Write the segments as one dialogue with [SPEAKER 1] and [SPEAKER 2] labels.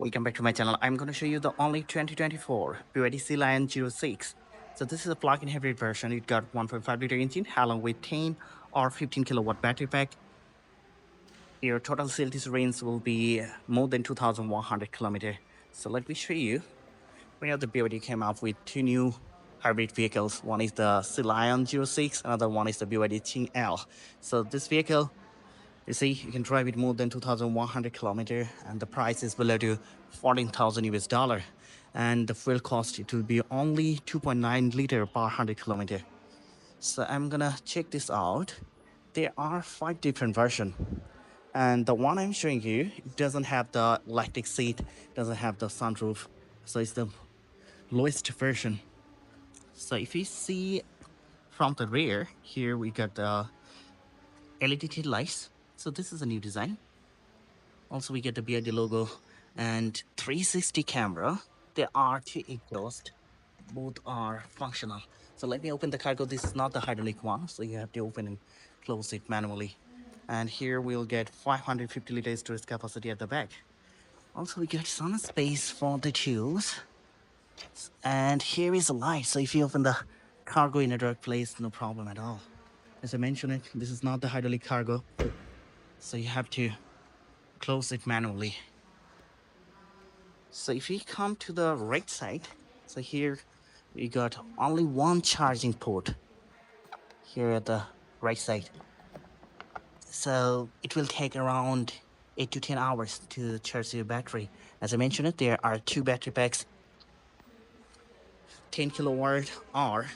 [SPEAKER 1] Welcome back to my channel. I'm going to show you the only 2024 BYD Seal 06. So this is a plug-in hybrid version. It got 1.5-liter engine along with 10 or 15 kilowatt battery pack. Your total CLTC range will be more than 2,100 kilometers. So let me show you. We know the BYD came out with two new hybrid vehicles. One is the Seal 06, another one is the BYD Qin L. So this vehicle, you see, you can drive it more than 2,100 kilometers, and the price is below to 14,000 US dollar. And the fuel cost, it will be only 2.9 liter per 100 kilometer. So I'm gonna check this out. There are 5 different versions. And the one I'm showing you, it doesn't have the electric seat, doesn't have the sunroof. So it's the lowest version. So if you see from the rear, here we got the LED lights. So this is a new design. Also, we get the BYD logo and 360 camera. There are 2 exhaust. Both are functional. So let me open the cargo. This is not the hydraulic one, so you have to open and close it manually. And here we'll get 550 liters storage capacity at the back. Also, we get some space for the tools. And here is a light. So if you open the cargo in a dark place, no problem at all. As I mentioned, this is not the hydraulic cargo, so you have to close it manually. So if we come to the right side, so here we got only one charging port here at the right side. So it will take around 8 to 10 hours to charge your battery. As I mentioned, there are 2 battery packs, 10 kilowatt or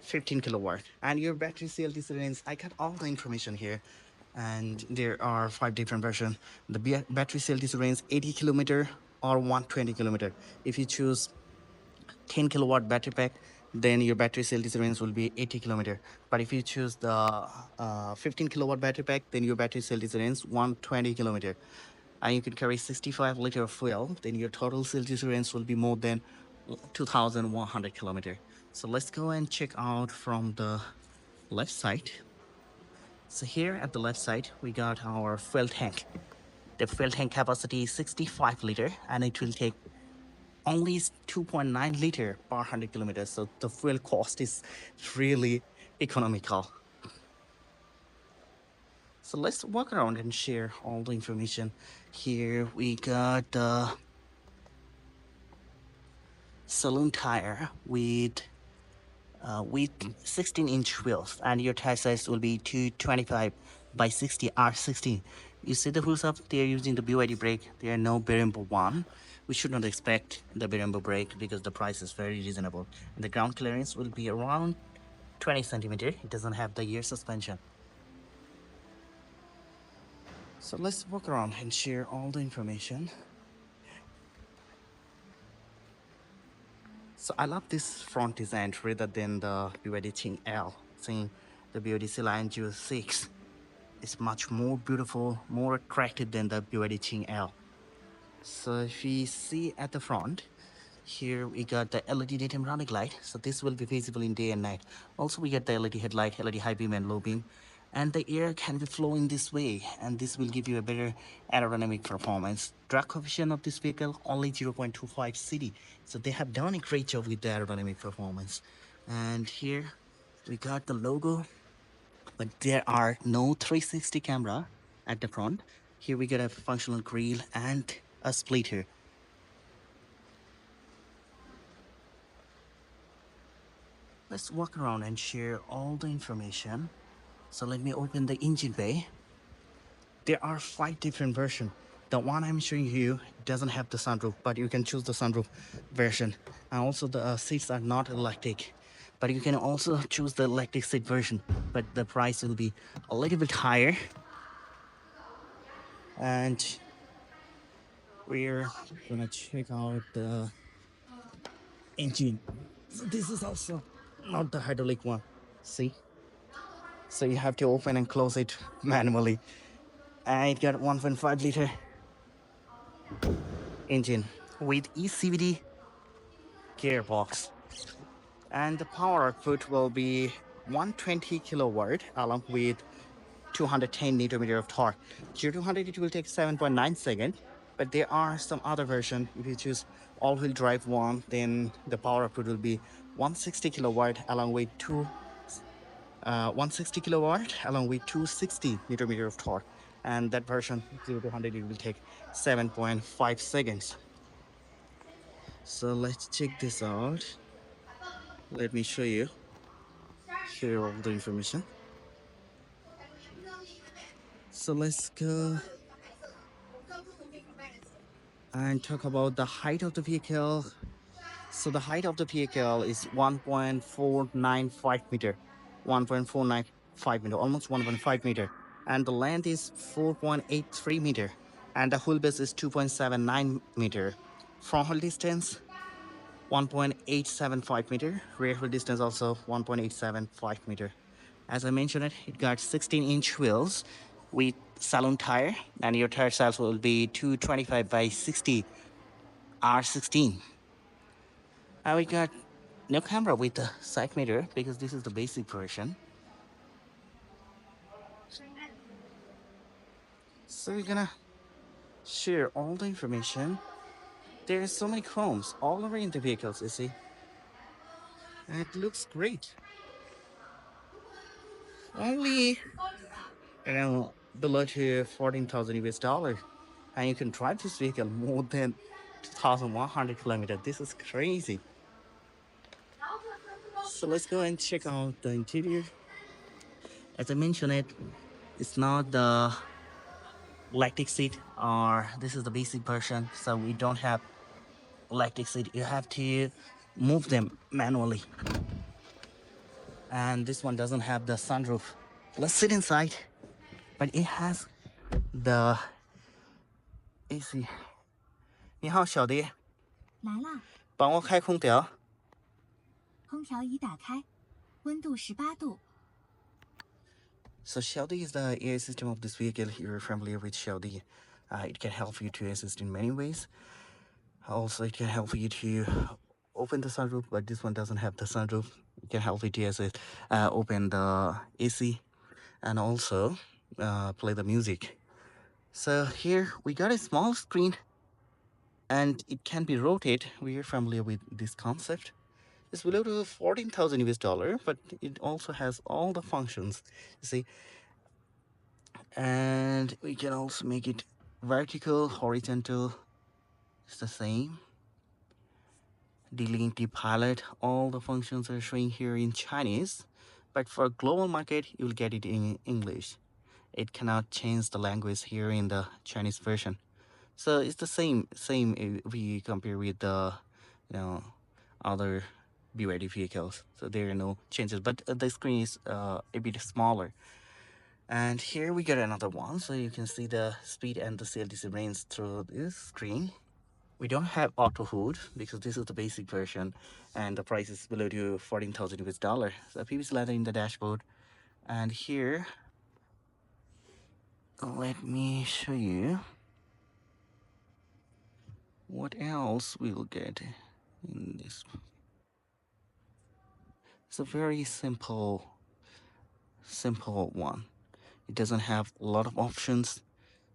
[SPEAKER 1] 15 kilowatt. And your battery CLTC range, I got all the information here. And there are 5 different versions. The battery CLTC range 80 kilometer or 120 kilometer. If you choose 10 kilowatt battery pack, then your battery CLTC range will be 80 kilometer. But if you choose the 15 kilowatt battery pack, then your battery CLTC range 120 kilometer. And you can carry 65 liter of fuel, then your total CLTC range will be more than 2,100 kilometer. So let's go and check out from the left side. So here at the left side, we got our fuel tank. The fuel tank capacity is 65 liter, and it will take only 2.9 liter per 100 kilometers. So the fuel cost is really economical. So let's walk around and share all the information. Here we got the saloon tire with 16-inch wheels, and your tire size will be 225 by 60 R16. You see the wheels up, they are using the BYD brake. There are no Brembo one. We should not expect the Brembo brake because the price is very reasonable. And the ground clearance will be around 20 centimeter. It doesn't have the rear suspension. So let's walk around and share all the information. So I love this front design rather than the BYD Qin L. Seeing the BYD Seal 06 is much more beautiful, more attractive than the BYD Qin L. So if we see at the front, here we got the LED daytime running light. So this will be visible in day and night. Also we got the LED headlight, LED high beam and low beam. And the air can be flowing this way, and this will give you a better aerodynamic performance. Drag coefficient of this vehicle only 0.25 CD. So they have done a great job with the aerodynamic performance. And here we got the logo, but there are no 360 camera at the front. Here we got a functional grille and a splitter. Let's walk around and share all the information. So let me open the engine bay. There are 5 different versions. The one I'm showing you doesn't have the sunroof, but you can choose the sunroof version. And also the seats are not electric, but you can also choose the electric seat version, but the price will be a little bit higher. And we're gonna check out the engine. So this is also not the hydraulic one. See? So you have to open and close it manually. And it got 1.5 liter engine with ECVD gearbox. And the power output will be 120 kilowatt along with 210 newton meter of torque. 0 to 100 it will take 7.9 seconds. But there are some other version. If you choose all-wheel drive one, then the power output will be 160 kilowatt along with 160 kilowatt along with 260 newton meter of torque. And that version 0 to 100 it will take 7.5 seconds. So let's check this out. Let me show you here all the information. So let's go and talk about the height of the vehicle. So the height of the vehicle is 1.495 meter, 1.495 meter, almost 1.5 meter. And the length is 4.83 meter. And the wheelbase is 2.79 meter. Front wheel distance, 1.875 meter. Rear wheel distance also 1.875 meter. As I mentioned it got 16-inch wheels with saloon tire. And your tire size will be 225 by 60 R16. We got no camera with the side mirror because this is the basic version. So we're gonna share all the information. There's so many chromes all over in the vehicles, you see. And it looks great. Only below to 14,000 US dollar. And you can drive this vehicle more than 2,100 kilometers. This is crazy. So let's go and check out the interior. As I mentioned it's not the electric seat, or this is the basic version, so we don't have electric seat. You have to move them manually. And this one doesn't have the sunroof. Let's sit inside. But it has the AC. 你好，小弟。
[SPEAKER 2] 来啦。
[SPEAKER 1] 帮我开空调。
[SPEAKER 2] 空调已打开，温度18度。
[SPEAKER 1] So Xiaodi is the AI system of this vehicle. You're familiar with Xiaodi. It can help you to assist in many ways. Also, it can help you to open the sunroof, but this one doesn't have the sunroof. It can help you to assist, open the AC and also play the music. So here we got a small screen and it can be rotated. We are familiar with this concept. It's below to 14,000 US dollar, but it also has all the functions, you see. And we can also make it vertical, horizontal. It's the same. Delink the pilot, all the functions are showing here in Chinese, but for global market you'll get it in English. It cannot change the language here in the Chinese version. So it's the same if we compare with the other BYD vehicles. So there are no changes, but the screen is a bit smaller. And here we get another one, so you can see the speed and the CLTC range through this screen. We don't have auto hold because this is the basic version and the price is below to 14,000 US dollar. So PVC leather in the dashboard. And here, let me show you what else we'll get in this. It's a very simple one. It doesn't have a lot of options.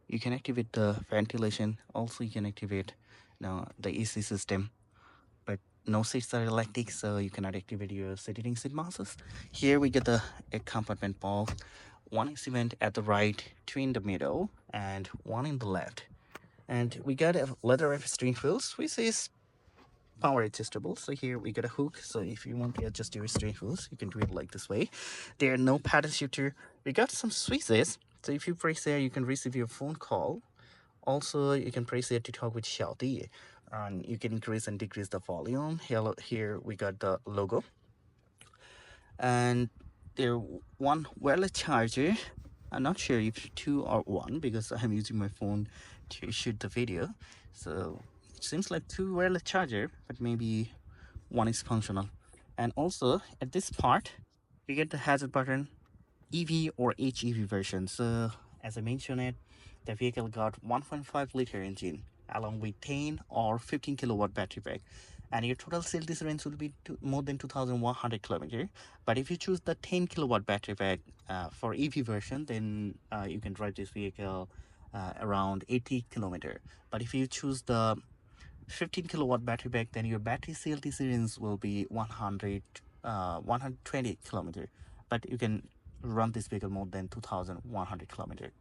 [SPEAKER 1] You can activate the ventilation. Also, you can activate the AC system. But no seats are electric, so you cannot activate your seating seat masses. Here we get the compartment bulb. One is cement at the right, two in the middle, and one in the left. And we got a leather wrap steering wheels, which is power adjustable. So here we got a hook, so if you want to adjust your steering wheels, you can do it like this way. There are no paddle shifter. We got some switches, so if you press there, you can receive your phone call. Also, you can press it to talk with Xiaodi, and you can increase and decrease the volume. Here we got the logo, and there one wireless charger. I'm not sure if two or one because I'm using my phone to shoot the video. So it seems like two wireless charger, but maybe one is functional. And also at this part, you get the hazard button, EV or HEV version. So as I mentioned the vehicle got 1.5 liter engine along with 10 or 15 kilowatt battery pack, and your total CLTC range will be more than 2,100 kilometers. But if you choose the 10 kilowatt battery pack for EV version, then you can drive this vehicle around 80 kilometer. But if you choose the 15 kilowatt battery pack, then your battery CLTC range will be 120 kilometer. But you can run this vehicle more than 2,100 kilometer.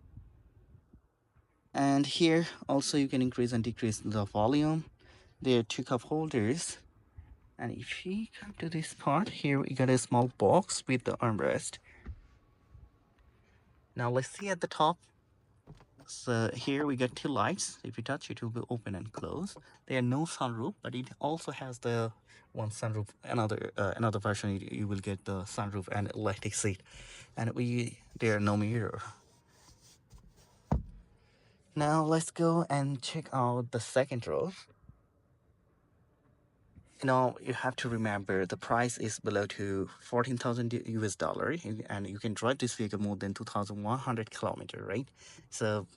[SPEAKER 1] And here also you can increase and decrease the volume. There are two cup holders. And if we come to this part, here we got a small box with the armrest. Now let's see at the top. So here we got two lights. If you touch it, will be open and close. There are no sunroof, but it also has the one sunroof. Another version, you will get the sunroof and electric seat. And there are no mirror. Now let's go and check out the second row. You have to remember the price is below to 14,000 US dollar, and you can drive this vehicle more than 2,100 kilometer, right? So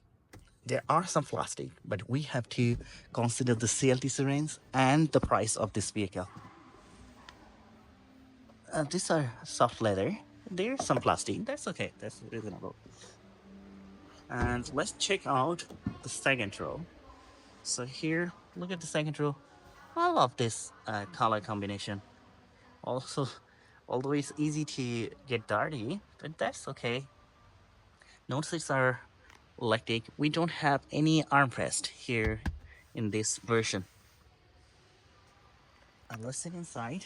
[SPEAKER 1] there are some plastic, but we have to consider the CLTC range and the price of this vehicle. These are soft leather. There's some plastic. That's okay. That's reasonable. And let's check out the second row. So here, look at the second row. I love this color combination. Also, although it's easy to get dirty, but that's okay. Note seats are electric. We don't have any armrest here in this version. Let's sit inside.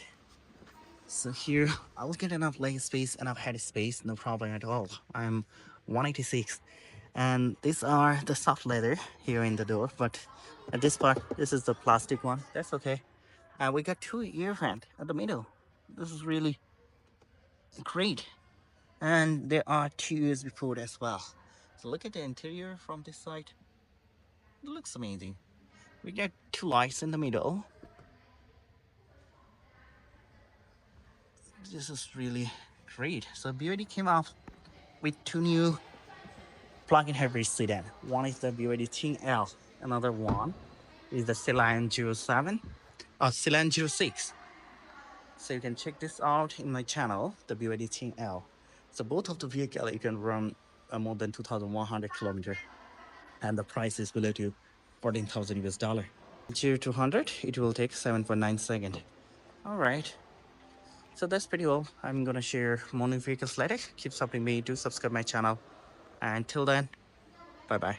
[SPEAKER 1] So here, I'll get enough leg space, enough head space, no problem at all. I'm 186. And these are the soft leather here in the door, but at this part, this is the plastic one. That's okay. And we got two ear vents at the middle. This is really great. And there are two USB ports as well. So look at the interior from this side. It looks amazing. We got two lights in the middle. This is really great. So BYD came out with two new plug-in hybrid sedan. One is the BYD Qin L. Another one is the Seal 07 or Seal 06. So you can check this out in my channel, the BYD Qin L. So both of the vehicle you can run more than 2,100 kilometer, and the price is below to 14,000 US dollar. 0 to 100, it will take 7.9 seconds. All right. So that's pretty all. I'm gonna share more new vehicles later. Keep supporting me. Do subscribe my channel. And till then, bye bye.